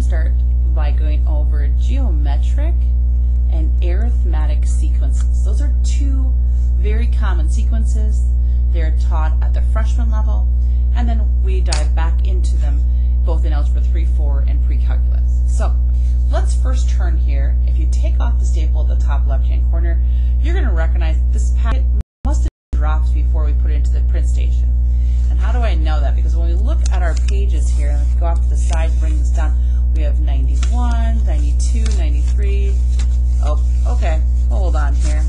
start by going over geometric and arithmetic sequences. Those are two very common sequences. They're taught at the freshman level, and then we dive back into them both in Algebra 3, 4, and pre-calculus. So let's first turn here. If you take off the staple at the top left-hand corner, you're going to recognize this packet must have dropped before we put it into the print station. And how do I know that? Because when we look at our pages here, and if you go off to the side, bring this down, we have 91, 92, 93. Oh, okay, hold on here.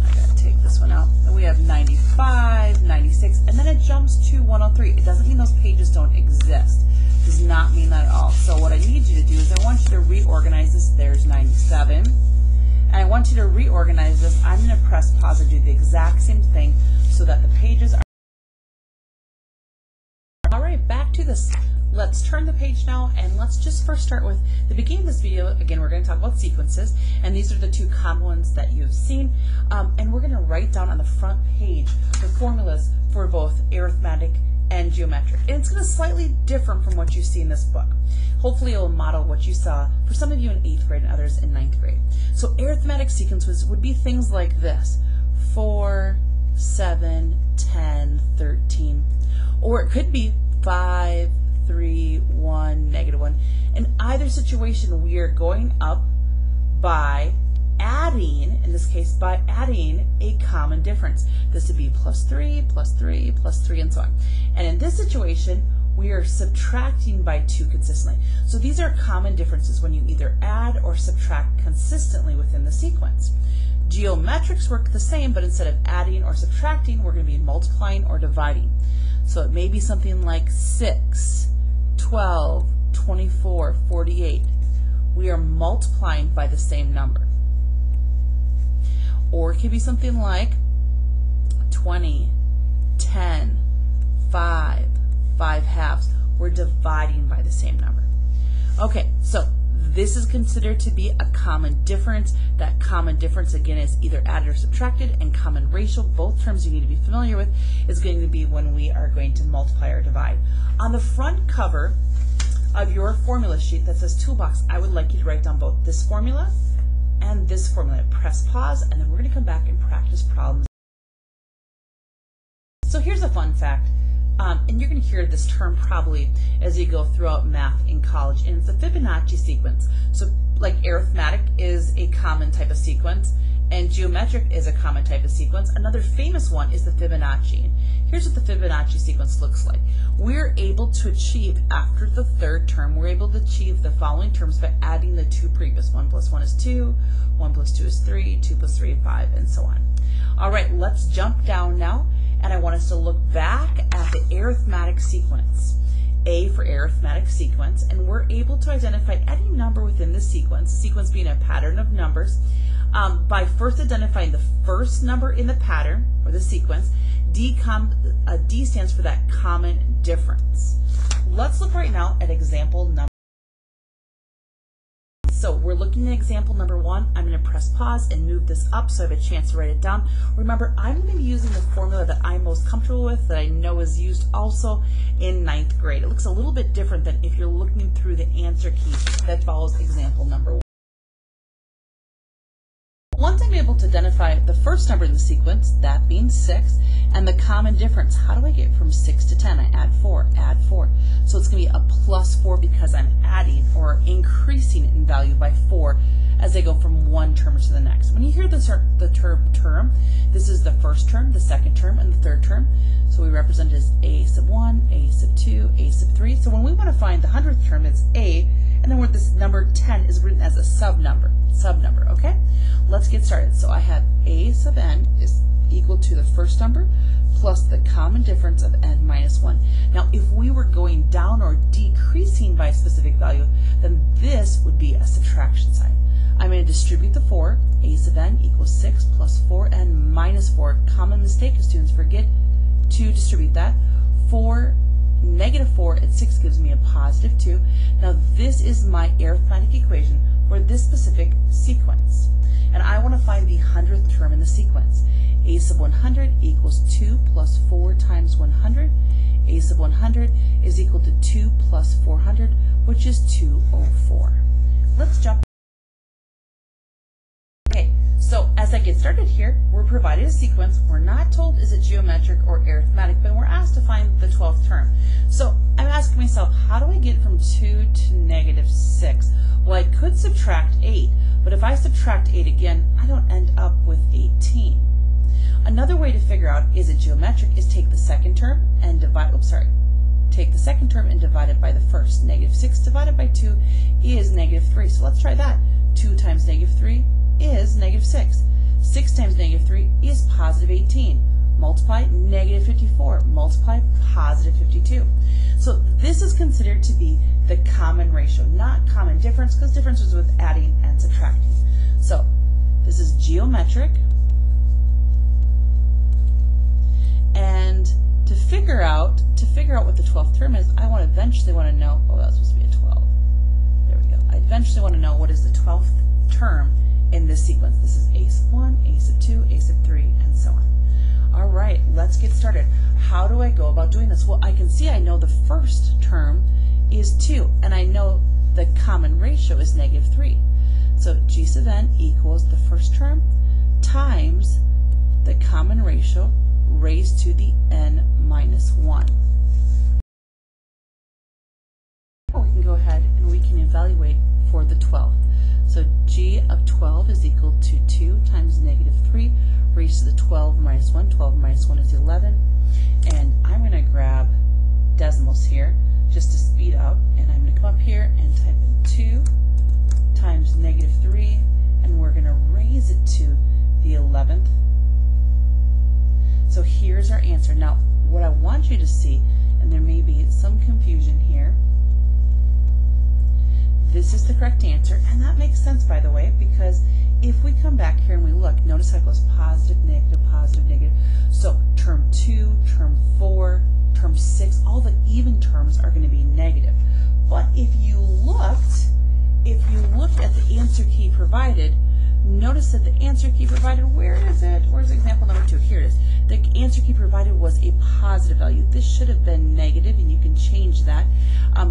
I gotta take this one out. And we have 95, 96, and then it jumps to 103. It doesn't mean those pages don't exist. It does not mean that at all. So what I need you to do is I want you to reorganize this. There's 97. And I want you to reorganize this. I'm going to press pause and do the exact same thing so that the pages are... All right, back to this. Let's turn the page now, and let's just first start with the beginning of this video. Again, we're going to talk about sequences, and these are the two common ones that you've seen. And we're going to write down on the front page the formulas for both arithmetic and geometric. And it's going to slightly different from what you see in this book. Hopefully it will model what you saw for some of you in 8th grade and others in 9th grade. So arithmetic sequences would be things like this: 4, 7, 10, 13. Or it could be 5, 3, 1, -1. In either situation, we are going up by adding, in this case, by adding a common difference. This would be +3, +3, +3, and so on. And in this situation, we are subtracting by 2 consistently. So these are common differences when you either add or subtract consistently within the sequence. Geometrics work the same, but instead of adding or subtracting, we're going to be multiplying or dividing. So it may be something like 6, 12, 24, 48. We are multiplying by the same number. Or it could be something like 20, 10, 5, 5 halves. We're dividing by the same number. Okay, so this is considered to be a common difference. That common difference, again, is either added or subtracted, and common ratio, both terms you need to be familiar with, is going to be when we are going to multiply or divide. On the front cover of your formula sheet that says Toolbox, I would like you to write down both this formula and this formula. Press pause, and then we're going to come back and practice problems. So here's a fun fact, and you're going to hear this term probably as you go throughout math in college, and it's the Fibonacci sequence. So like arithmetic is a common type of sequence, and geometric is a common type of sequence. Another famous one is the Fibonacci. Here's what the Fibonacci sequence looks like. We're able to achieve, after the third term, we're able to achieve the following terms by adding the 2 previous. 1 + 1 is 2, 1 + 2 is 3, 2 + 3 is 5, and so on. All right, let's jump down now, and I want us to look back at the arithmetic sequence. A for arithmetic sequence, and we're able to identify any number within the sequence being a pattern of numbers, by first identifying the first number in the pattern or the sequence. D stands for that common difference. Let's look right now at example number. So we're looking at example number 1. I'm going to press pause and move this up so I have a chance to write it down. Remember, I'm going to be using the formula that I'm most comfortable with, that I know is used also in 9th grade. It looks a little bit different than if you're looking through the answer key that follows example number 1. Once I'm able to identify the first number in the sequence, that being 6, and the common difference, how do I get from 6 to 10? I add 4, add 4. So it's going to be a +4 because I'm adding or increasing in value by 4 as I go from one term to the next. When you hear the term, this is the first term, the second term, and the third term. So we represent it as a sub 1, a sub 2, a sub 3. So when we want to find the 100th term, it's a, and then with this number 10 is written as a sub number, okay? Let's get started. So I have a sub n is equal to the first number plus the common difference of n minus 1. Now, if we were going down or decreasing by a specific value, then this would be a subtraction sign. I'm going to distribute the 4. A sub n equals 6 plus 4n minus 4. Common mistake is students forget to distribute that. -4 at 6 gives me me a positive 2. Now this is my arithmetic equation for this specific sequence. And I want to find the 100th term in the sequence. A sub 100 equals 2 plus 4 times 100. A sub 100 is equal to 2 plus 400, which is 204. Let's jump. Okay, so as I get started here, we're provided a sequence. We're not told is it geometric or arithmetic, but we're asked to find the 12th term. So I'm asking myself, how do I get from 2 to negative 6? Well, I could subtract 8, but if I subtract 8 again, I don't end up with 18. Another way to figure out is it geometric is take the second term and divide, take the second term and divide it by the first. Negative 6 divided by 2 is negative 3. So let's try that. 2 times negative 3 is negative 6. 6 times negative 3 is positive 18. Multiply negative 54. Multiply positive 52. So this is considered to be the common ratio, not common difference, because difference is with adding and subtracting. So this is geometric. And to figure out what the 12th term is, I eventually want to know, oh, that's supposed to be a 12. There we go. I eventually want to know what is the 12th term in this sequence. This is a sub 1, a sub 2, a sub 3, and so on. All right, let's get started. How do I go about doing this? Well, I can see I know the first term is 2, and I know the common ratio is negative 3. So G sub n equals the first term times the common ratio raised to the n minus 1. Now we can go ahead and we can evaluate for the 12th. So G of 12 is equal to 2 times negative 3 raised to the 12 minus 1. 12 minus 1 is 11. And I'm going to grab decimals here just to speed up. And I'm going to come up here and type in 2 times negative 3. And we're going to raise it to the 11th. So here's our answer. Now, what I want you to see, and there may be some confusion here, this is the correct answer, and that makes sense, by the way, because if we come back here and we look, notice how it goes positive, negative, positive, negative. So term 2, term 4, term 6, all the even terms are going to be negative. But if you looked at the answer key provided, notice that the answer key provided, where is it? Where's example number 2? Here it is. The answer key provided was a positive value. This should have been negative, and you can change that.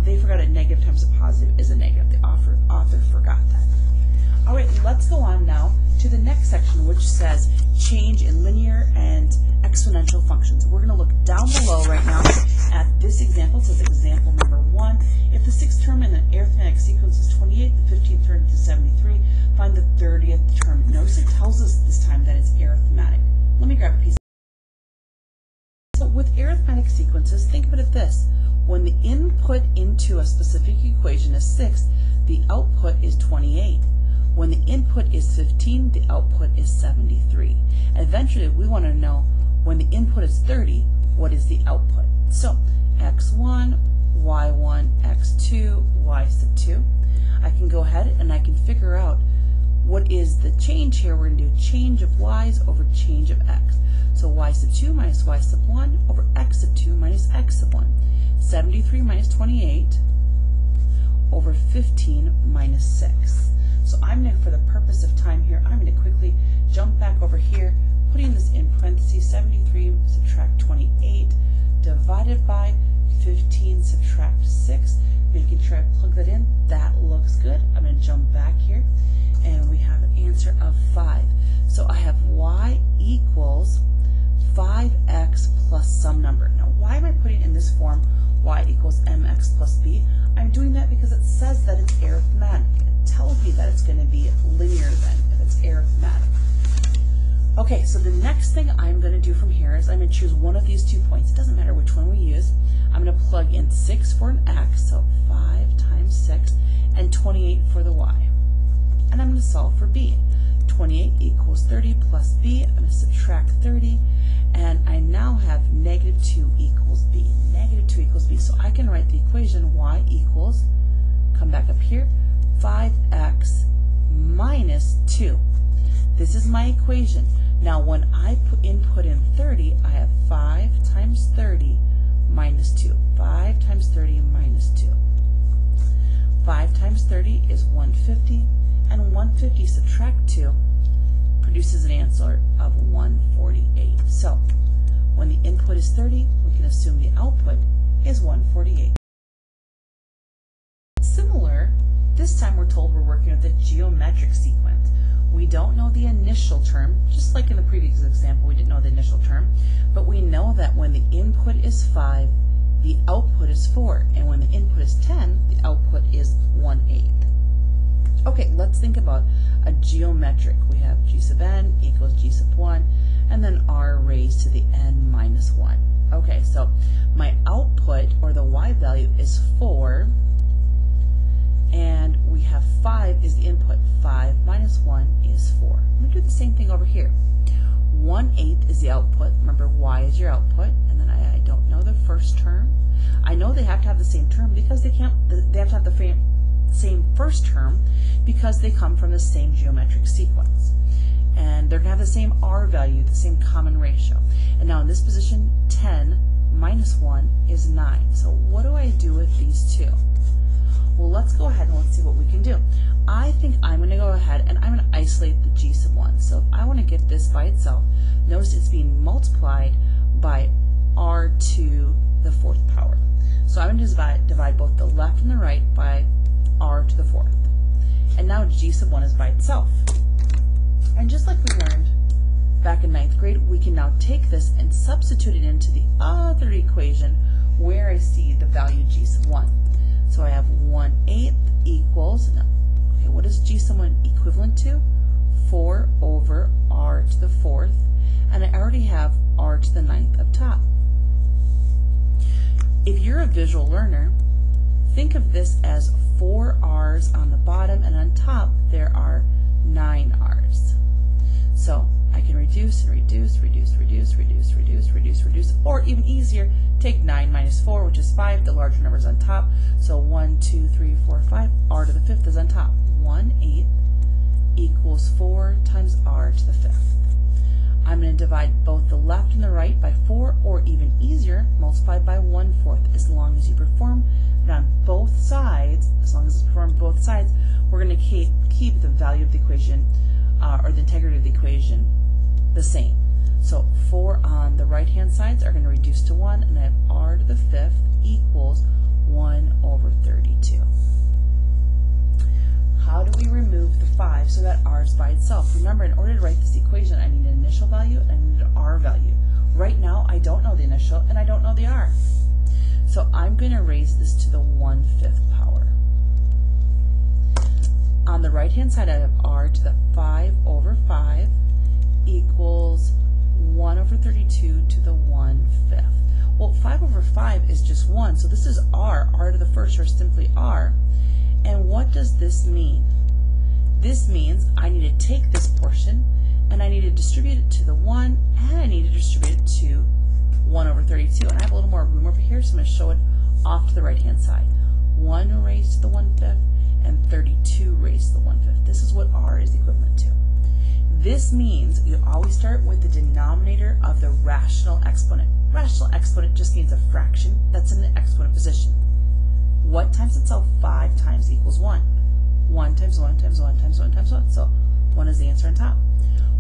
They forgot a negative times a positive is a negative. The author forgot that. All right, let's go on now to the next section, which says change in linear and exponential functions. We're going to look down below right now at this example. It says example number 1. If the 6th term in an arithmetic sequence is 28, the 15th term is 73, find the 30th term. Notice it tells us this time that it's arithmetic. Let me grab a piece. So with arithmetic sequences, think about it this. When the input into a specific equation is 6, the output is 28. When the input is 15, the output is 73. Eventually, we want to know when the input is 30, what is the output? So x1, y1, x2, y sub 2. I can go ahead and I can figure out what is the change here. We're going to do change of y's over change of x. So y sub 2 minus y sub 1 over x sub 2 minus x sub 1. 73 minus 28 over 15 minus 6. So I'm going to, for the purpose of time here, I'm going to quickly jump back over here, putting this in parentheses, 73 subtract 28 divided by 15 subtract 6, making sure I plug that in. That looks good. I'm going to jump back here, and we have an answer of 5. So I have y equals 5x plus some number. Now, why am I putting in this form y equals mx plus b? I'm doing that because it says that it's arithmetic. It tells me that it's going to be linear then, if it's arithmetic. Okay, so the next thing I'm going to do from here is I'm going to choose one of these 2 points. It doesn't matter which one we use. I'm going to plug in 6 for an x, so 5 times 6, and 28 for the y. And I'm going to solve for b. 28 equals 30 plus b. I'm going to subtract 30, and I now have negative 2 equals b. Negative 2 equals b. So I can write the equation y equals, come back up here, 5x minus 2. This is my equation. Now when I input in 30, I have 5 times 30 minus 2. 5 times 30 minus 2. 30 is 150, and 150 subtract 2 produces an answer of 148. So when the input is 30, we can assume the output is 148. Similar, this time we're told we're working with a geometric sequence. We don't know the initial term, just like in the previous example we didn't know the initial term, but we know that when the input is 5, the output is 4, and when the input is 10, the output is 1/8. Okay, let's think about a geometric. We have g sub n equals g sub 1, and then r raised to the n minus 1. Okay, so my output, or the y value, is 4, and we have 5 is the input. 5 minus 1 is 4. I'm going to do the same thing over here. 1/8 is the output. Remember, y is your output, and then I don't know the first term. I know they have to have the same term because they have to have the same first term because they come from the same geometric sequence. And they're going to have the same r value, the same common ratio. And now in this position, 10 minus 1 is 9. So what do I do with these two? Well, let's go ahead and let's see what we can do. I think I'm going to go ahead and I'm going to isolate the g sub 1. So if I want to get this by itself, notice it's being multiplied by r to the 4th power. So I'm going to divide both the left and the right by r to the 4th. And now g sub 1 is by itself. And just like we learned back in 9th grade, we can now take this and substitute it into the other equation where I see the value g sub 1. So I have 1/8 equals, okay, what is g sub 1 equivalent to? 4 over r to the 4th, and I already have r to the 9th up top. If you're a visual learner, think of this as 4 r's on the bottom, and on top there are 9 r's. So I can reduce and reduce, reduce, reduce, reduce, reduce, reduce, reduce, or even easier, take 9 minus 4, which is 5, the larger number is on top, so 1, 2, 3, 4, 5, r to the 5th is on top. 1/8 equals 4 times r to the 5th. I'm going to divide both the left and the right by 4, or even easier, multiply by 1/4. As long as you perform it on both sides, as long as it's performed both sides, we're going to keep the value of the equation, or the integrity of the equation, the same. So 4 on the right-hand sides are going to reduce to 1, and I have r to the 5th equals 1 over 32. How do we remove the 5 so that r is by itself? Remember, in order to write this equation, I need an initial value and I need an r value. Right now, I don't know the initial and I don't know the r. So I'm going to raise this to the 1/5 power. On the right-hand side, I have r to the 5 over 5 equals 1 over 32 to the 1/5. Well, 5 over 5 is just 1, so this is r to the first, or simply r. And what does this mean? This means I need to take this portion and I need to distribute it to the 1, and I need to distribute it to 1 over 32. And I have a little more room over here, so I'm going to show it off to the right-hand side. 1 raised to the 1/5 and 32 raised to the 1/5. This is what r is equivalent to. This means you always start with the denominator of the rational exponent. Rational exponent just means a fraction that's in the exponent position. What times itself 5 times equals 1? 1 times 1 times 1 times 1 times 1. So 1 is the answer on top.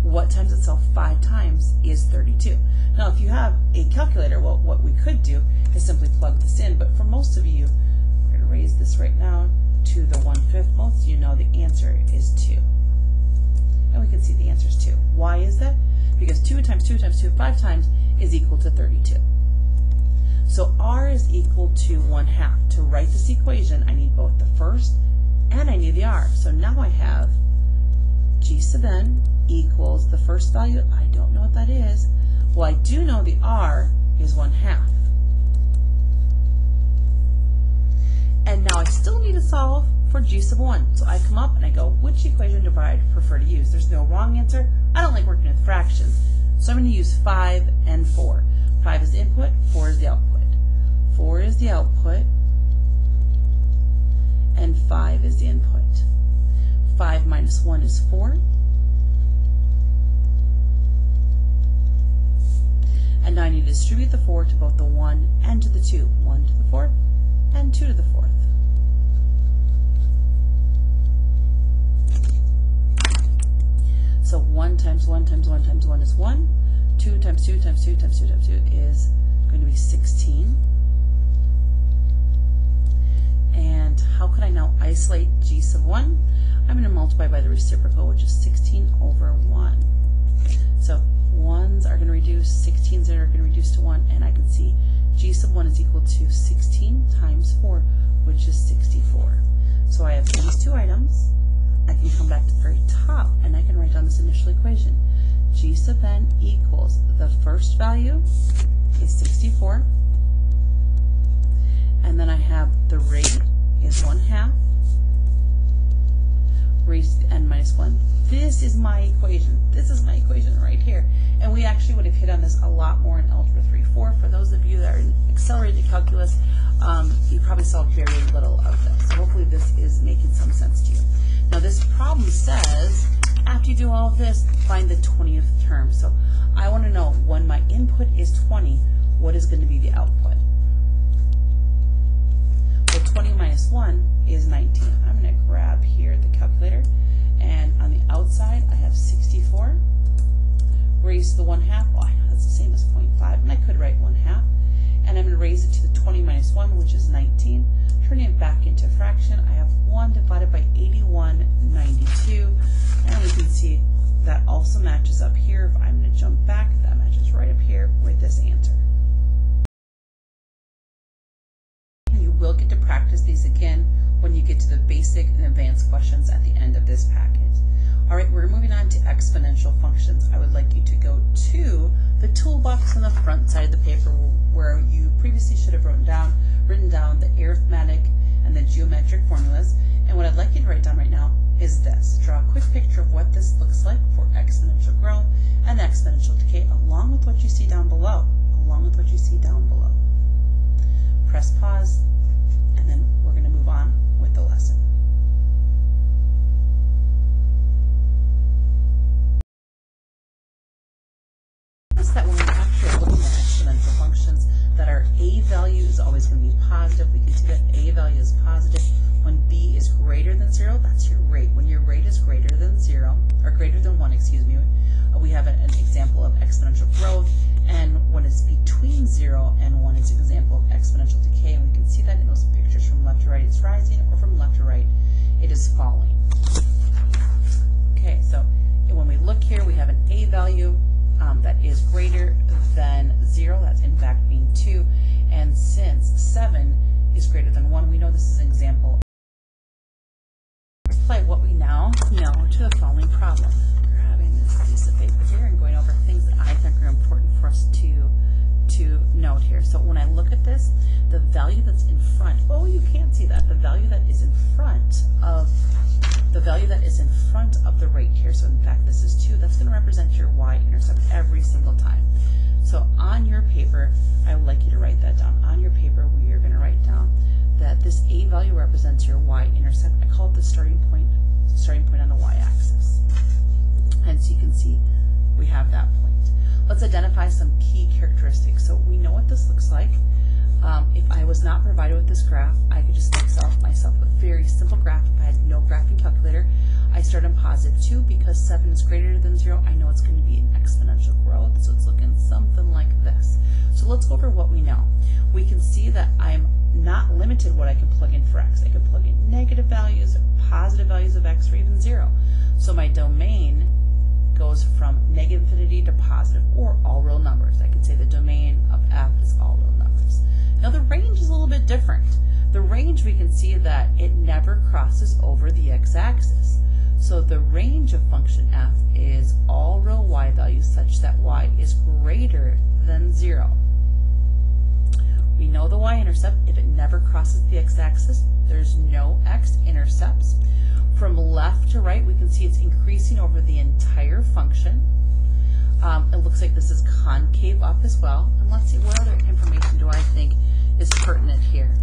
What times itself 5 times is 32. Now if you have a calculator, well, what we could do is simply plug this in, but for most of you, we're going to raise this right now to the 1/5. Most of you know the answer is 2. And we can see the answer is 2. Why is that? Because 2 times 2 times 2, 5 times, is equal to 32. So r is equal to 1/2. To write this equation, I need both the first and I need the r. So now I have g sub n equals the first value. I don't know what that is. Well, I do know the r is 1/2. And now I still need to solve for g sub 1. So I come up and I go, which equation do I prefer to use? There's no wrong answer. I don't like working with fractions. So I'm going to use 5 and 4. 5 is the input, 4 is the output. 4 is the output, and 5 is the input. 5 minus 1 is 4. And now I need to distribute the 4 to both the 1 and to the 2. 1 to the 4th and 2 to the 4th. times 1 times 1 times 1 is 1. 2 times 2 times 2 times 2 times 2 is going to be 16. And how can I now isolate g sub 1? I'm going to multiply by the reciprocal, which is 16 over 1. So 1s are going to reduce, 16s are going to reduce to 1, and I can see g sub 1 is equal to 16 times 4, which is 64. So I have these two items. I can come back to the very top, and I can write down this initial equation. G sub n equals, the first value is 64, and then I have the rate is 1/2 raised to n minus 1. This is my equation. This is my equation right here. And we actually would have hit on this a lot more in Algebra 3-4. For those of you that are in accelerated calculus, you probably saw very little of this. So hopefully this is making some sense to you. Now this problem says, after you do all of this, find the 20th term. So I want to know, when my input is 20, what is going to be the output? Well, 20 minus 1 is 19. I'm going to grab here the calculator, and on the outside I have 64 raised to the 1/2. Oh, I know that's the same as 0.5, and I could write 1/2. And I'm going to raise it to the 20 minus 1, which is 19. Turning it back into a fraction, I have 1 divided by 81/92. And we can see that also matches up here. If I'm going to jump back, that matches right up here with this answer. You will get to practice these again when you get to the basic and advanced questions at the end of this packet. All right, we're moving on to exponential functions. I would like you to go to the toolbox on the front side of the paper where you previously should have written down the arithmetic and the geometric formulas. And what I'd like you to write down right now is this. Draw a quick picture of what this looks like for exponential growth and exponential decay, along with what you see down below. Press pause, and then we're going to move on with the lesson. Notice that when we're actually looking at exponential functions, that our a value is always going to be positive. We can see that a value is positive. When b is greater than 0, that's your rate. When your rate is greater than 0, or greater than 1, excuse me, we have an example of exponential growth. And when it's between 0 and 1, it's an example of exponential decay. And we can see that in those pictures from left to right, it's rising, or from left to right, it is falling. Okay, so when we look here, we have an a value that is greater than 0. That's in fact being 2. And since 7 is greater than 1, we know this is an example. Apply what we now know to the following problem. Grabbing this piece of paper here and going over things that I think are important for us to note here. So when I look at this, the value that's in front, oh, you can't see that. The value that is in front of the rate here, so in fact this is 2, that's going to represent your y-intercept every single time. So on your paper, I would like you to write that down. On your paper, we are going to write down that this a value represents your y-intercept. I call it the starting point on the y-axis. And so you can see we have that point. Let's identify some key characteristics. So we know what this looks like. If I was not provided with this graph, I could just make myself a very simple graph. If I had no graphing calculator, I start on positive 2 because 7 is greater than 0. I know it's going to be an exponential growth, so it's looking something like this. So let's go over what we know. We can see that I'm not limited what I can plug in for x. I can plug in negative values, positive values of x, or even 0. So my domain goes from negative infinity to positive, or all real numbers. I can say the domain of f is all real numbers. Now the range is a little bit different. The range, we can see that it never crosses over the x-axis. So the range of function f is all real y values such that y is greater than 0. We know the y-intercept. If it never crosses the x-axis, there's no x-intercepts. From left to right, we can see it's increasing over the entire function. It looks like this is concave up as well. And let's see, what other information do I think is pertinent here?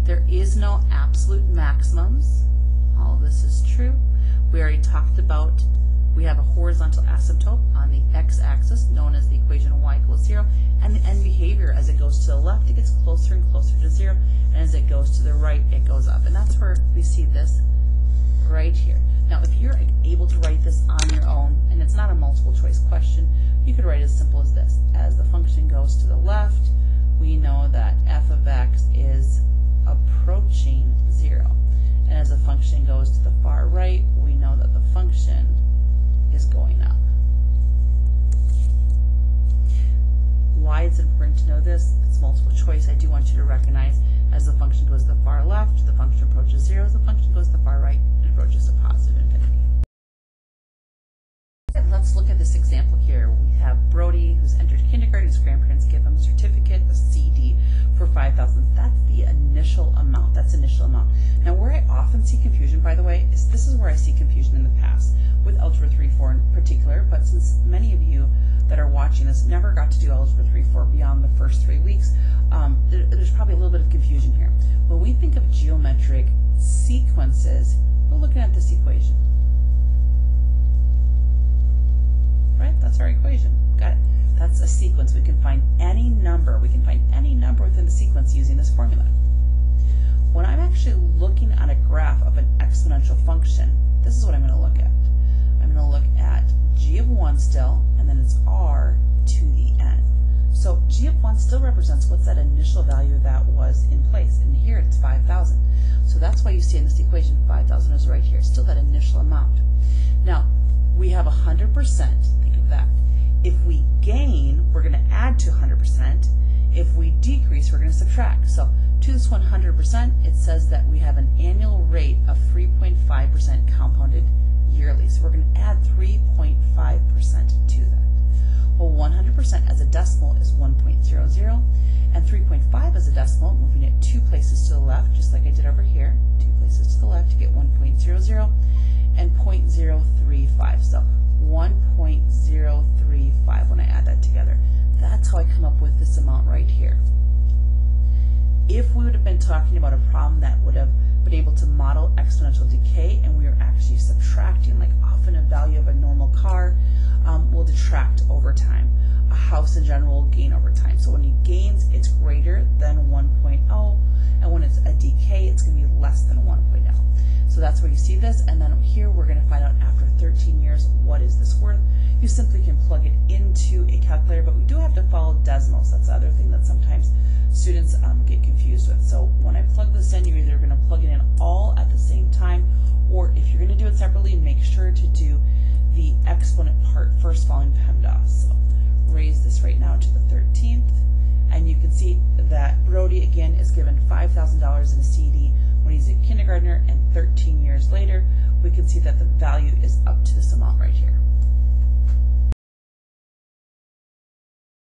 There is no absolute maximums. All of this is true. We already talked about, we have a horizontal asymptote on the x-axis known as the equation of y equals 0, and the end behavior, as it goes to the left, it gets closer and closer to 0, and as it goes to the right, it goes up. And that's where we see this right here. Now, if you're able to write this on your own, and it's not a multiple choice question, you could write as simple as this. As the function goes to the left, we know that f of x is approaching 0. And as the function goes to the far right, we know that the function is going up. Why it's important to know this? It's multiple choice. I do want you to recognize as the function goes to the far left, the function approaches 0. As the function goes to the far right, it approaches a positive infinity. Let's look at this example here. We have Brody, who's entered kindergarten. His grandparents give him a certificate, a CD, for $5,000. That's the initial amount. That's initial amount. Now, where I often see confusion, by the way, is this is where I see confusion in the past with Algebra 3-4 in particular. But since many of you that are watching this never got to do Algebra 3-4 beyond the first 3 weeks, there's probably a little bit of confusion here. When we think of geometric sequences, we're looking at this equation. Right? That's our equation. Got it. That's a sequence. We can find any number. We can find any number within the sequence using this formula. When I'm actually looking at a graph of an exponential function, this is what I'm going to look at. I'm going to look at g of 1 still, and then it's r to the n. So g of 1 still represents what's that initial value that was in place. And here it's 5,000. So that's why you see in this equation 5,000 is right here. Still that initial amount. Now, we have 100%. Think of that. If we gain, we're going to add to 100%. If we decrease, we're going to subtract. So to this 100%, it says that we have an annual rate of 3.5% compounded yearly. So we're going to add 3.5% to that. Well, 100% as a decimal is 1.00, and 3.5 as a decimal, moving it 2 places to the left, just like I did over here, 2 places to the left to get 1.00, and 0.035. So 1.035 when I add that together. That's how I come up with this amount right here. If we would have been talking about a problem that would have been able to model exponential decay and we were actually subtracting, like often a value of a normal car will detract over time. A house in general will gain over time. So when it gains, it's greater than 1.0, and when it's a decay, it's going to be less than 1.0. So that's where you see this, and then here we're going to find out after 13 years what is this worth. You simply can plug it into a calculator, but we do have to follow decimals. That's the other thing that sometimes students get confused with. So when I plug this in, you're either going to plug it in all at the same time, or if you're going to do it separately, make sure to do the exponent part first following PEMDAS. So raise this right now to the 13th, and you can see that Brody again is given $5,000 in a CD when he's a kindergartner, and 13 years later we can see that the value is up to this amount right here.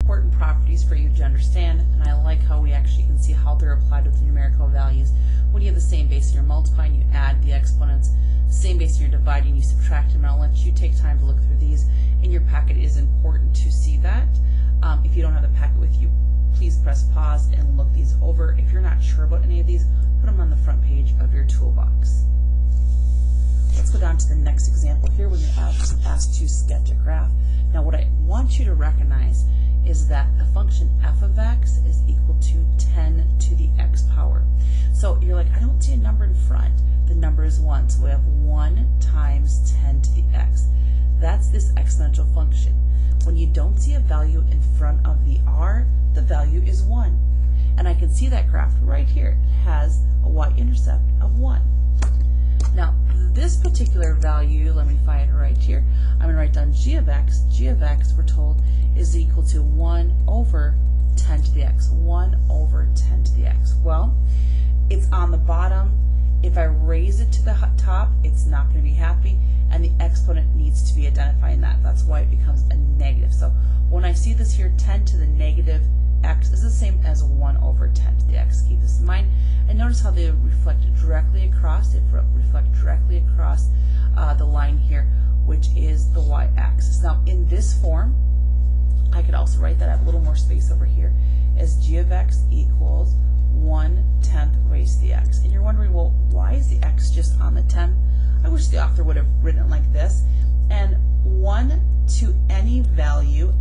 Important properties for you to understand, and I like how we actually can see how they're applied with the numerical values. When you have the same base and you're multiplying, you add the exponents. Same base and you're dividing, you subtract them. I'll let you take time to look through these. In your packet, it is important to see that. If you don't have the packet with you, please press pause and look these over. If you're not sure about any of these, put them on the front page of your toolbox. Let's go down to the next example here when you're asked to sketch a graph. Now what I want you to recognize is that the function f of x is equal to 10 to the x power. So you're like, I don't see a number in front. The number is 1, so we have 1 times 10 to the x. That's this exponential function. When you don't see a value in front of the r, the value is 1. And I can see that graph right here. It has a y-intercept of 1. Now, this particular value, let me find it right here. I'm going to write down g of x. G of x, we're told, is equal to 1 over 10 to the x. 1 over 10 to the x. Well, it's on the bottom. If I raise it to the top, it's not going to be happy, and the exponent needs to be identifying that. That's why it becomes a negative. So when I see this here, 10 to the negative x is the same as 1 over 10 to the x. Keep this in mind. And notice how they reflect directly across. They reflect directly across the line here, which is the y-axis. Now, in this form, I could also write that I have a little more space over here as g of x equals 1/10 raised to the x. And you're wondering, well, why is the x just on the 10th? I wish the author would have written it like this. And 1 to any value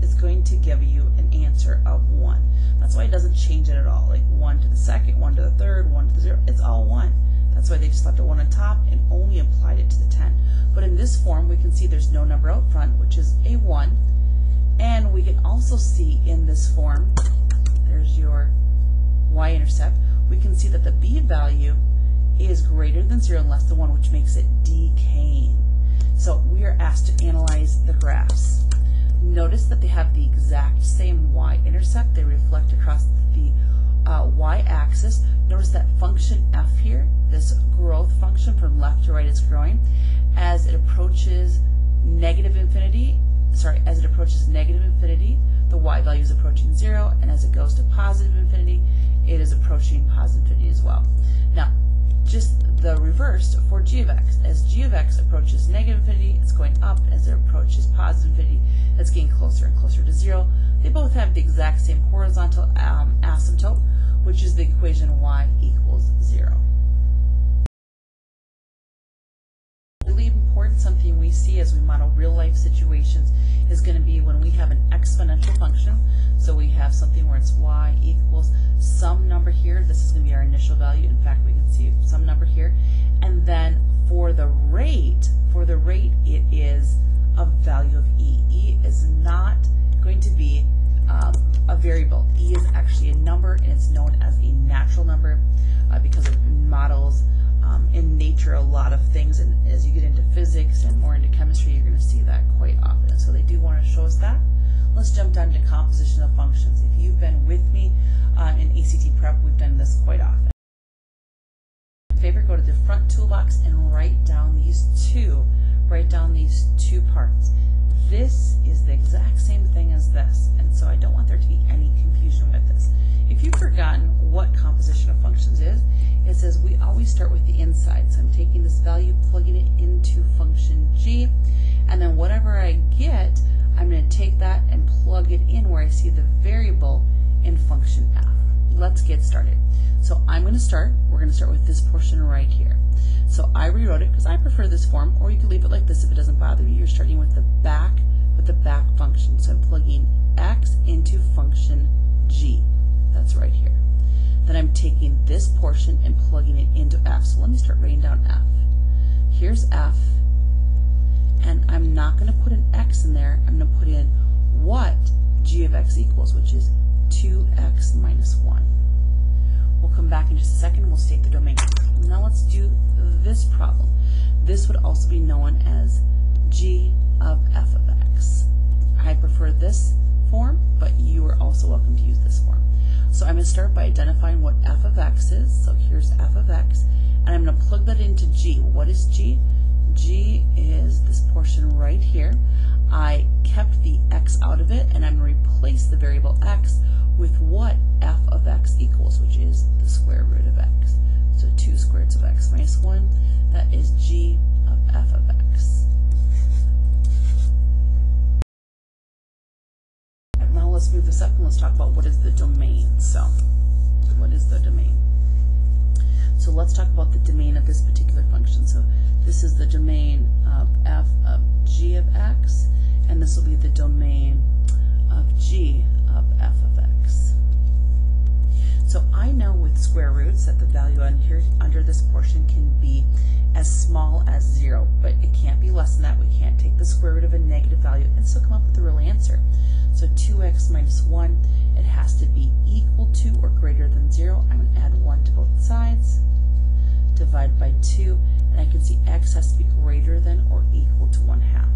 is going to give you an answer of 1. That's why it doesn't change it at all. Like 1 to the second, 1 to the third, 1 to the 0. It's all 1. That's why they just left a 1 on top and only applied it to the 10. But in this form, we can see there's no number out front, which is a 1. And we can also see in this form, there's your y-intercept, we can see that the b value is greater than 0 and less than 1, which makes it decaying. So we are asked to analyze the graphs. Notice that they have the exact same y-intercept. They reflect across the y-axis. Notice that function f here, this growth function from left to right, is growing. As it approaches negative infinity, the y value is approaching 0, and as it goes to positive infinity, it is approaching positive infinity as well. Now, just the reverse for g of x. As g of x approaches negative infinity, it's going up. As it approaches positive infinity, it's getting closer and closer to 0. They both have the exact same horizontal asymptote, which is the equation y equals 0. Really important, something we see as we model real life situations is going to be when we have an exponential function. So we have something where it's y equals some number here. This is going to be our initial value. In fact, we can see some number here. And then for the rate, it is a value of e. E is not going to be a variable. E is actually a number, and it's known as a natural number because it models in nature a lot of things, and as you get into physics and more into chemistry, you're going to see that quite often. So they do want to show us that. Let's jump down to composition of functions. If you've been with me in ACT prep, we've done this quite often. Favorite, go to the front toolbox and write down these two parts. This is the exact same thing as this, and so I don't want there to be any confusion with this. If you've forgotten what composition of functions is, it says we always start with the inside. So I'm taking this value, plugging it into function g, and then whatever I get, I'm going to take that and plug it in where I see the variable in function f. Let's get started. So we're going to start with this portion right here. So I rewrote it because I prefer this form, or you can leave it like this if it doesn't bother you. You're starting with the back function. So I'm plugging x into function g. That's right here. Then I'm taking this portion and plugging it into f. So let me start writing down f. Here's f, and I'm not going to put an x in there. I'm going to put in what g of x equals, which is 2x minus 1. We'll come back in just a second and we'll state the domain. Now let's do this problem. This would also be known as g of f of x. I prefer this form, but you are also welcome to use this form. So I'm going to start by identifying what f of x is. So here's f of x, and I'm going to plug that into g. What is g? G is this portion right here. I kept the x out of it, and I'm going to replace the variable x with what f of x equals, which is the square root of x. So 2 square roots of x minus 1, that is g of f of x. Now let's move this up and let's talk about what is the domain. So what is the domain? So let's talk about the domain of this particular function. So this is the domain of f of g of x, and this will be the domain of g of f of x. So I know with square roots that the value on here under this portion can be as small as 0, but it can't be less than that. We can't take the square root of a negative value and still come up with the real answer. So 2x minus 1, it has to be equal to or greater than 0. I'm going to add 1 to both sides, divide by 2, and I can see x has to be greater than or equal to 1/2.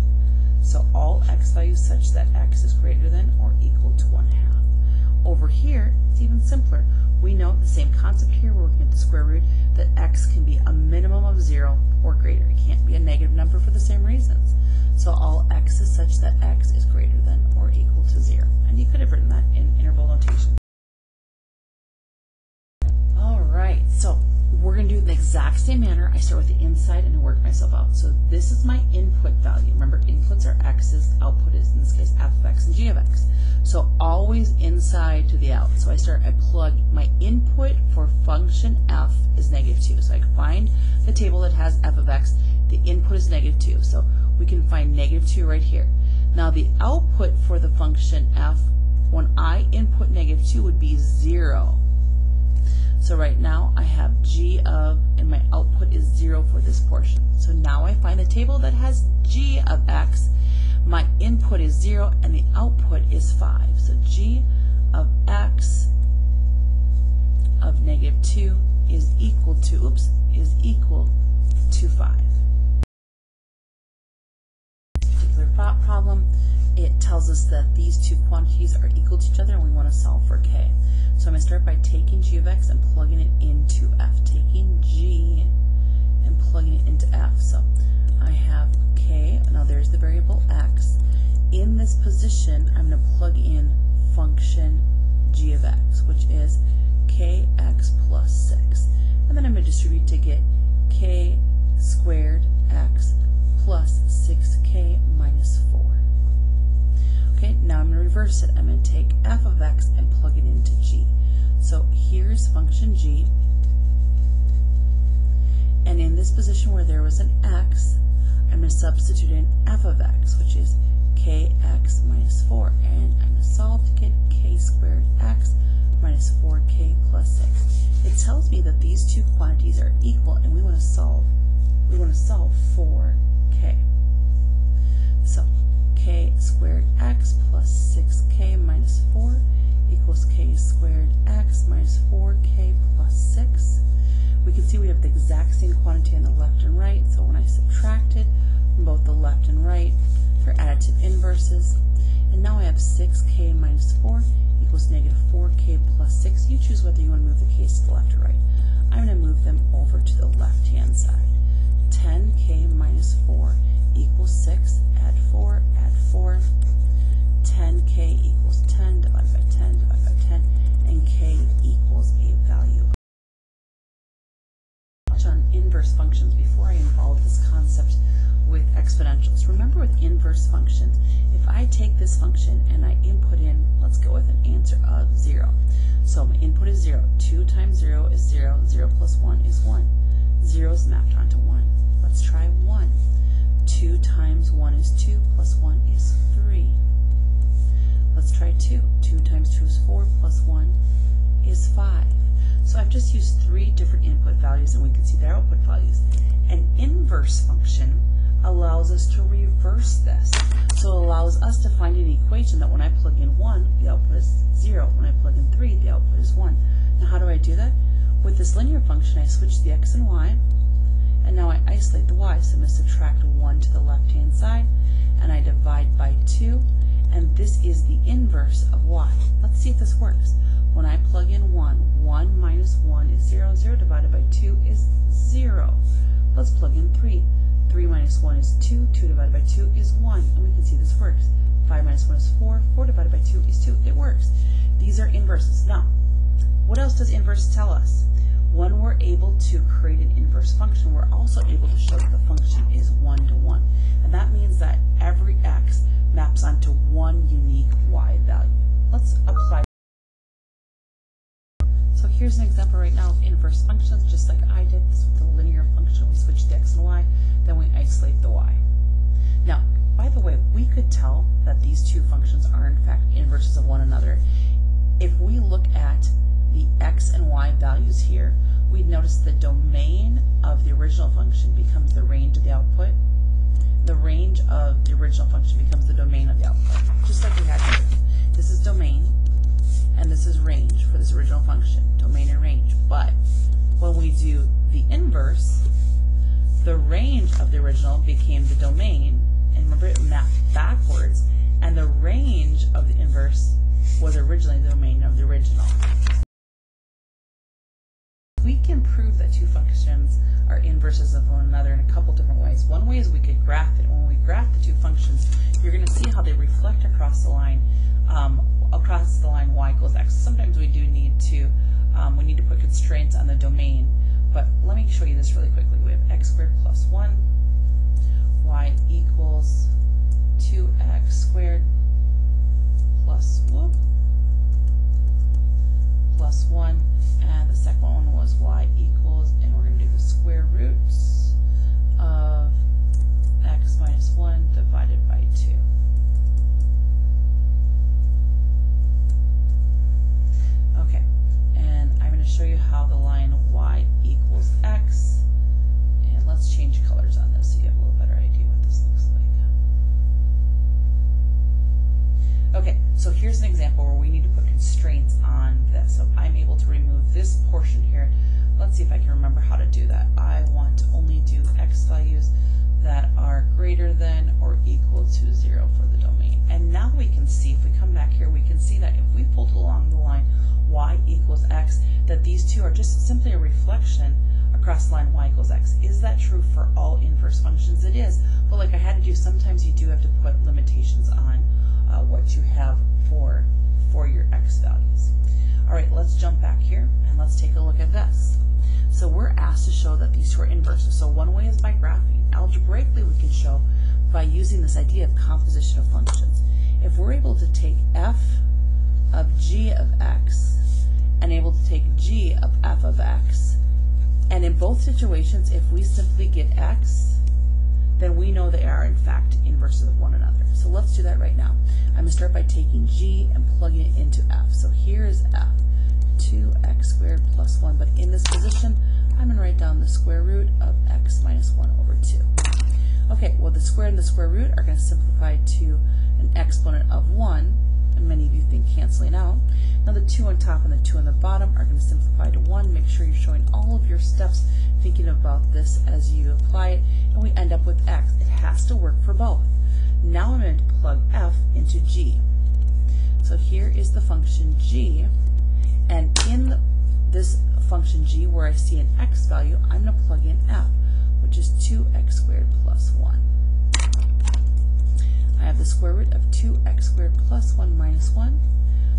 So all x values such that x is greater than or equal to 1/2. Over here, it's even simpler. We know the same concept here. We're looking at the square root, that x can be a minimum of 0 or greater. It can't be a negative number for the same reasons. So all x is such that x is greater than or equal to 0. And you could have written that in interval notation. All right, so we're going to do it in the exact same manner. I start with the inside and work myself out. So this is my input value. Remember, inputs are x's, output is, in this case, f of x and g of x. So always inside to the out. So I plug my input for function f is -2. So I can find the table that has f of x. The input is -2. So we can find -2 right here. Now the output for the function f, when I input -2, would be 0. So right now I have g of, and my output is 0 for this portion. So now I find the table that has g of x. My input is 0 and the output is 5. So g of x of -2 is equal to, is equal to 5. This particular problem, it tells us that these two quantities are equal to each other and we want to solve for k. So I'm going to start by taking g of x and plugging it into f. Taking g and plugging it into f. So I have k, now there's the variable x. In this position, I'm going to plug in function g of x, which is kx plus 6. And then I'm going to distribute to get k squared x plus 6k minus 4. Okay, now I'm going to reverse it. I'm going to take f of x and plug it into g. So here's function g. And in this position where there was an x, I'm going to substitute in f of x, which is kx minus 4. And I'm going to solve to get k squared x minus 4k plus 6. It tells me that these two quantities are equal and we want to solve for k. So k squared x plus 6k minus 4 equals k squared x minus 4k plus 6. We can see we have the exact same quantity on the left and right, so when I subtract it from both the left and right, they're additive inverses. And now I have 6k minus 4 equals negative 4k plus 6. You choose whether you want to move the k's to the left or right. I'm going to move them over to the left-hand side. 10k minus 4 equals 6. Add 4, add 4. 10k equals 10 divided by 10 divided by 10. And k equals a value. Touch on inverse functions before I involve this concept with exponentials. Remember with inverse functions, if I take this function and I input in, let's go with an answer of 0. So my input is 0. 2 times 0 is 0. 0 plus 1 is 1. 0 is mapped onto 1. Let's try 1. 2 times 1 is 2 plus 1 is 3. Let's try 2. 2 times 2 is 4 plus 1 is 5. So I've just used 3 different input values and we can see their output values. An inverse function allows us to reverse this. So it allows us to find an equation that when I plug in 1, the output is 0. When I plug in 3, the output is 1. Now how do I do that? With this linear function, I switch the x and y, and now I isolate the y. So I'm going to subtract 1 to the left-hand side, and I divide by 2, and this is the inverse of y. Let's see if this works. When I plug in 1, 1 minus 1 is 0. 0 divided by 2 is 0. Let's plug in 3. 3 minus 1 is 2. 2 divided by 2 is 1. And we can see this works. 5 minus 1 is 4. 4 divided by 2 is 2. It works. These are inverses. Now, what else does inverse tell us? When we're able to create an inverse function, we're also able to show that the function is 1 to 1. And that means that every x maps onto one unique y value. Let's apply. So here's an example right now of inverse functions, just like I did. This with the linear function, we switch the x and y, then we isolate the y. Now, by the way, we could tell that these two functions are in fact inverses of one another. If we look at the x and y values here, we'd notice the domain of the original function becomes the range of the output. The range of the original function becomes the domain of the output, just like we had here. This is domain, and this is range for this original function, domain and range. But when we do the inverse, the range of the original became the domain, and remember it mapped backwards, and the range of the inverse was originally the domain of the original. We can prove that two functions are inverses of one another in a couple different ways. One way is we could graph it. When we graph the two functions, you're going to see how they reflect across the line y equals x. Sometimes we do need to put constraints on the domain, but let me show you this really quickly. We have x squared plus 1, y equals 2x squared plus 1, and the second one was y equals, and we're going to do the square roots of x minus 1 divided by 2. Okay, and I'm going to show you how the line y equals x, and let's change colors on this so you have a little better idea what this looks like. Okay, so here's an example where we need to put constraints on this. So I'm able to remove this portion here. Let's see if I can remember how to do that. I want to only do x values that are greater than or equal to 0 for the domain. And now we can see, if we come back here, we can see that if we pulled along the line y equals x, that these two are just simply a reflection across the line y equals x. Is that true for all inverse functions? It is, but like I had to do, sometimes you do have to put limitations on what you have for your x values. All right, let's jump back here and let's take a look at this. So we're asked to show that these two are inverses. So one way is by graphing. Algebraically, we can show by using this idea of composition of functions. If we're able to take f of g of x and able to take g of f of x, and in both situations, if we simply get x, then we know they are in fact inverses of one another. So let's do that right now. I'm going to start by taking g and plugging it into f. So here is f, 2x squared plus 1, but in this position, I'm going to write down the square root of x minus 1 over 2. Okay, well the square and the square root are going to simplify to an exponent of 1, and many of you think canceling out. Now the 2 on top and the 2 on the bottom are going to simplify to 1. Make sure you're showing all of your steps, thinking about this as you apply it, and we end up with x. It has to work for both. Now I'm going to plug f into g. So here is the function g, and in this function g where I see an x value, I'm going to plug in f, which is 2x squared plus 1. I have the square root of 2x squared plus 1 minus 1.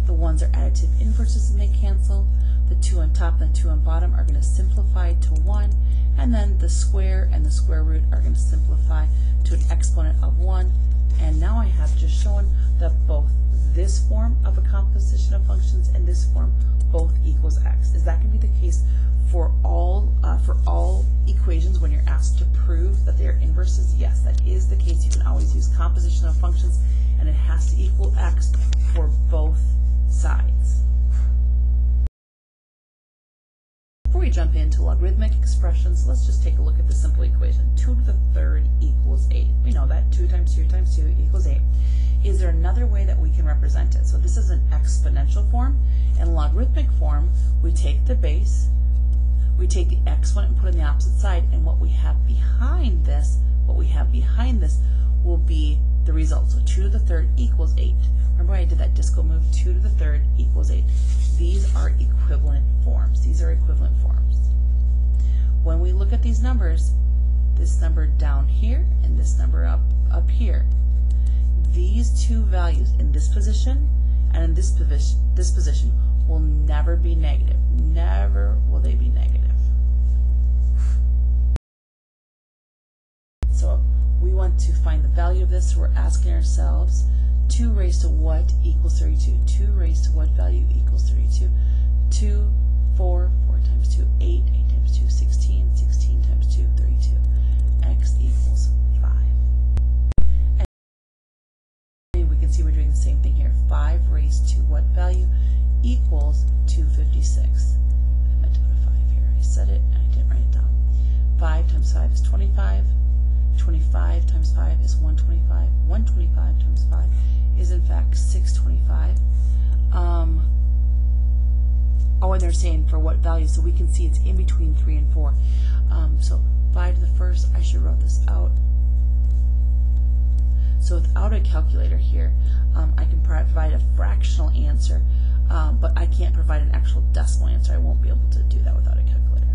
The 1's are additive inverses and they cancel. The 2 on top and the 2 on bottom are going to simplify to 1, and then the square and the square root are going to simplify to an exponent of 1. And now I have just shown that both this form of a composition of functions and this form both equals x. Is that going to be the case for all equations when you're asked to prove that they are inverses? Yes, that is the case. You can always use composition of functions, and it has to equal x for both sides. Before we jump into logarithmic expressions, let's just take a look at the simple equation. 2 to the third equals 8. We know that 2 times 2 times 2 equals 8. Is there another way that we can represent it? So this is an exponential form. In logarithmic form, we take the base, we take the exponent and put it on the opposite side, and what we have behind this will be the result. So 2 to the third equals 8. Remember I did that disco move, 2 to the third equals 8. These are equivalent forms. These are equivalent forms. When we look at these numbers, this number down here and this number up here, these two values in this position and in this position will never be negative. Never will they be negative. So we want to find the value of this, so we're asking ourselves 2 raised to what equals 32? 2 raised to what value equals 32? 2, 4, 4 times 2, 8, 8 times 2, 16, 16 times 2, 32. X equals 5. And we can see we're doing the same thing here. 5 raised to what value equals 256. I meant to put a 5 here. I said it and I didn't write it down. 5 times 5 is 25. 25 times 5 is 125. 125 times 5 is in fact 625. Oh, and they're saying for what value, so we can see it's in between 3 and 4. So 5 to the first, I should wrote this out. So without a calculator here, I can provide a fractional answer, but I can't provide an actual decimal answer. I won't be able to do that without a calculator.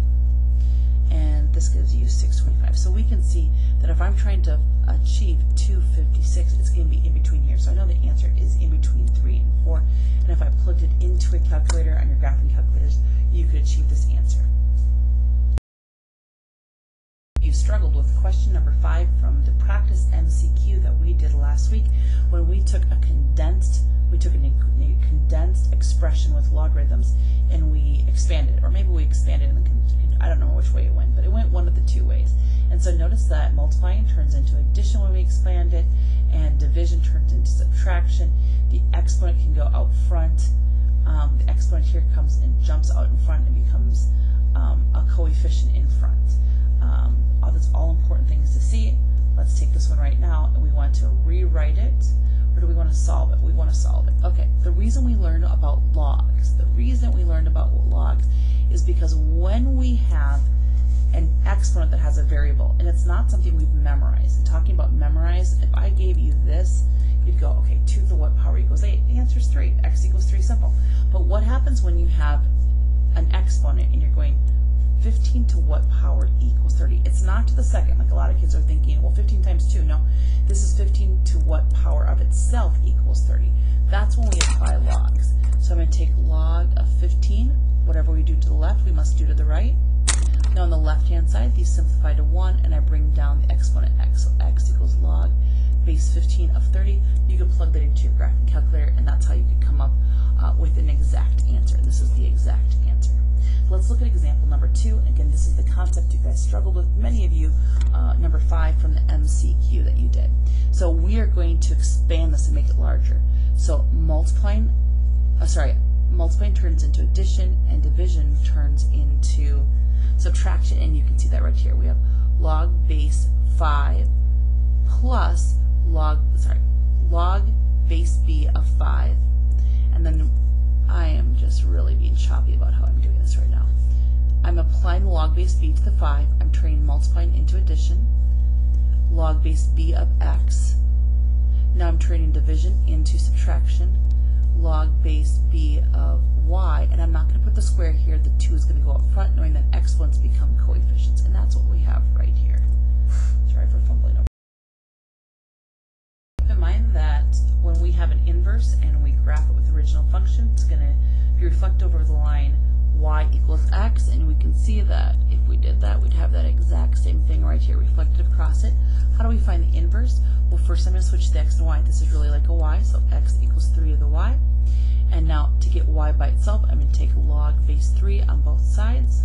And this gives you 625. So we can see that if I'm trying to achieve 256, it's going to be in between here. So I know the answer is in between 3 and 4. And if I plugged it into a calculator on your graphing calculators, you could achieve this answer. You struggled with question number 5 from the practice MCQ that we did last week when we took a condensed expression with logarithms and we expanded it, or maybe we expanded and I don't know which way it went, but it went one of the two ways. And so notice that multiplying turns into addition when we expand it, and division turns into subtraction. The exponent can go out front, the exponent here comes and jumps out in front and becomes a coefficient in front. That's all important things to see. Let's take this one right now, and we want to rewrite it, or do we want to solve it? We want to solve it. Okay, the reason we learned about logs, is because when we have an exponent that has a variable, and it's not something we've memorized. And talking about memorize, if I gave you this, you'd go, okay, 2 to the what power equals 8? The answer is 3. X equals 3, simple. But what happens when you have an exponent and you're going 15 to what power equals 30? It's not to the second, like a lot of kids are thinking, well, 15 times 2. No, this is 15 to what power of itself equals 30. That's when we apply logs. So I'm going to take log of 15. Whatever we do to the left, we must do to the right. Now on the left-hand side, these simplify to 1, and I bring down the exponent x. So x equals log base 15 of 30. You can plug that into your graphing calculator, and that's how you can come up with an exact answer. And this is the exact answer. Let's look at example number 2. Again, this is the concept you guys struggled with. Many of you, number 5 from the MCQ that you did. So we are going to expand this and make it larger. So multiplying turns into addition, and division turns into subtraction, and you can see that right here. We have log base 5 plus log base b of 5, and then I am just really being choppy about how I'm doing this right now. I'm applying log base b to the 5. I'm turning multiplying into addition. Log base b of x. Now I'm turning division into subtraction. Log base b of y, and I'm not going to put the square here. The 2 is going to go up front, knowing that exponents become coefficients, and that's what we have right here. Sorry for fumbling over. Keep in mind that when we have an inverse and we graph it with the original function, it's going to be reflected over the line y equals x, and we can see that if we did that, we'd have that exact same thing right here reflected across it. How do we find the inverse? Well, first I'm going to switch to x and y. This is really like a y, so x equals 3 of the y. And now to get y by itself, I'm going to take log base 3 on both sides.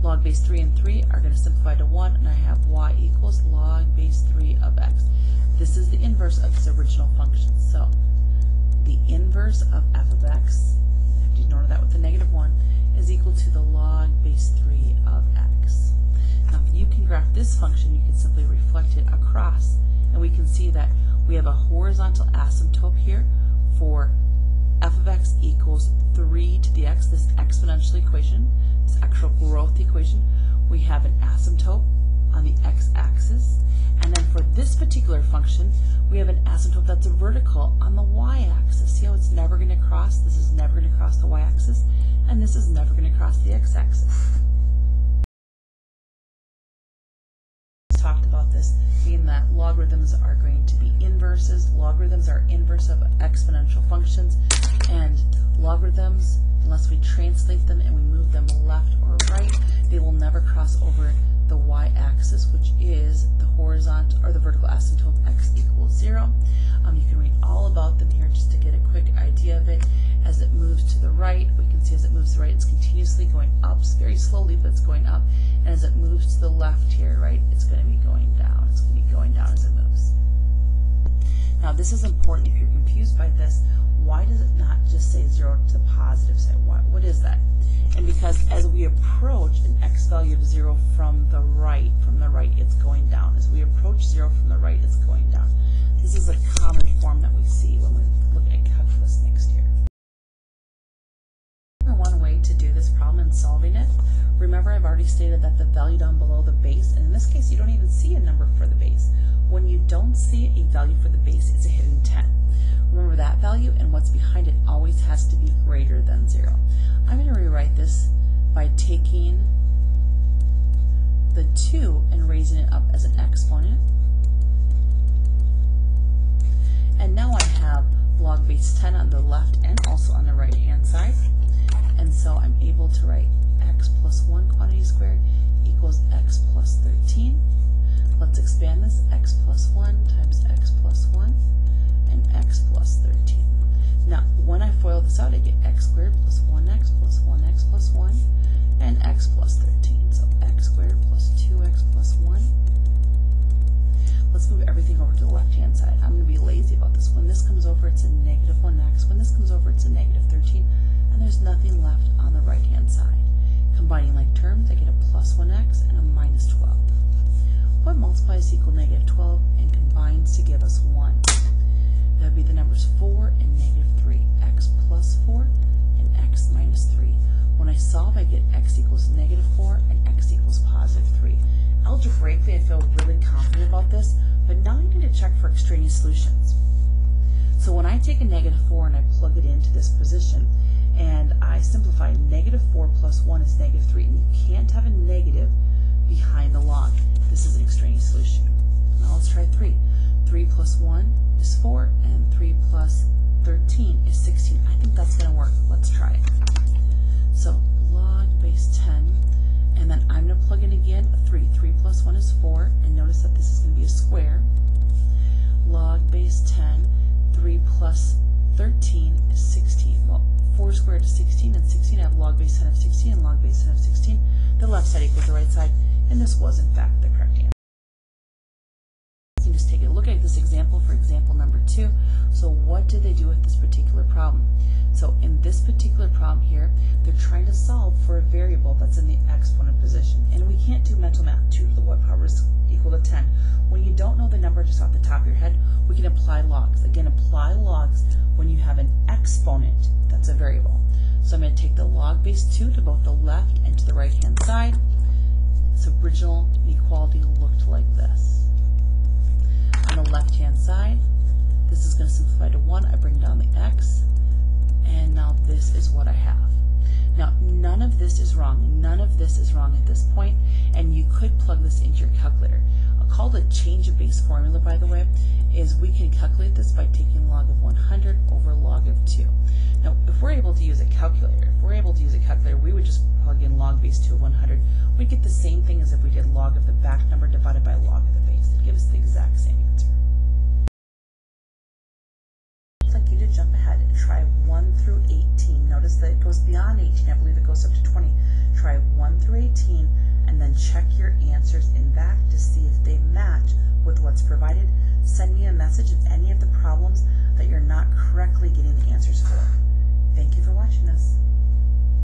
Log base 3 and 3 are going to simplify to 1, and I have y equals log base 3 of x. This is the inverse of this original function. So the inverse of f of x, I have to ignore that with the -1, is equal to the log base 3 of x. Now if you can graph this function, you can simply reflect it across, and we can see that we have a horizontal asymptote here for f of x equals 3 to the x, this exponential equation, this actual growth equation. We have an asymptote on the x-axis, and then for this particular function, we have an asymptote that's vertical on the y-axis. See how it's never going to cross? This is never going to cross the y-axis, and this is never going to cross the x-axis. Talked about this being that logarithms are going to be inverses. Logarithms are inverse of exponential functions, and logarithms, unless we translate them and we move them left or right, they will never cross over the y-axis, which is the horizontal or the vertical asymptote x equals 0. You can read all about them here just to get a quick idea of it. As it moves to the right, we can see as it moves to the right, it's continuously going up, very slowly, but it's going up. And as it moves to the left here, right, it's going to be going down. It's going to be going down as it moves. Now, this is important if you're confused by this. Why does it not just say 0 to the positive side? What is that? And because as we approach an x value of 0 from the right, it's going down. As we approach 0 from the right, it's going down. This is a common form that we see when we look at calculus next year. One way to do this problem and solving it, remember I've already stated that the value down below the base, and in this case you don't even see a number for the base. When you don't see a value for the base, it's a hidden 10. Remember that value, and what's behind it always has to be greater than 0. I'm going to rewrite this by taking the 2 and raising it up as an exponent. And now I have log base 10 on the left and also on the right hand side. And so I'm able to write x plus 1 quantity squared equals x plus 13. Let's expand this. X plus 1 times x plus 1 and x plus 13. Now, when I FOIL this out, I get x squared plus 1x plus 1x plus 1 and x plus 13. So x squared plus 2x plus 1. Let's let's move everything over to the left-hand side. I'm going to be lazy about this. When this comes over, it's a negative 1x. When this comes over, it's a negative 13. And there's nothing left on the right-hand side. Combining like terms, I get a plus 1x and a minus 12. What multiplies equal negative 12 and combines to give us 1? That would be the numbers 4 and negative 3. X plus 4 and x minus 3. When I solve, I get x equals negative 4 and x equals positive 3. Algebraically, I feel really confident about this, but now I need to check for extraneous solutions. So when I take a negative 4 and I plug it into this position, and I simplify, negative 4 plus 1 is negative 3, and you can't have a negative behind the log. This is an extraneous solution. Now let's try 3. 3 plus 1 is 4, and 3 plus 13 is 16. I think that's going to work. Let's try it. So log base 10, and then I'm going to plug in again a 3. 3 plus 1 is 4, and notice that this is going to be a square. Log base 10, 3 plus 13 is 16. Well, 4 squared is 16, and 16, I have log base 10 of 16 and log base 10 of 16. The left side equals the right side, and this was, in fact, the correct answer. You can just take a look at this example for example number 2. So what did they do with this particular problem? So in this particular problem here, they're trying to solve for a variable that's in the exponent position. And we can't do mental math. 2 to the what power is equal to 10. When you don't know the number just off the top of your head, we can apply logs. Again, apply logs when you have an exponent that's a variable. So I'm going to take the log base 2 to both the left and to the right-hand side. This original inequality looked like this. On the left-hand side, this is going to simplify to 1. I bring down the x, and now this is what I have. Now, none of this is wrong. None of this is wrong at this point, and you could plug this into your calculator. Called a change of base formula, by the way, is we can calculate this by taking log of 100 over log of 2. Now, if we're able to use a calculator, we would just plug in log base 2 of 100. We'd get the same thing as if we did log of the back number divided by log of the base. It'd give us the exact same answer. I'd like you to jump ahead and try 1 through 18. Notice that it goes beyond 18. I believe it goes up to 20. Try 1 through 18, and then check your answers in back to see if they match with what's provided. Send me a message of any of the problems that you're not correctly getting the answers for. Thank you for watching this.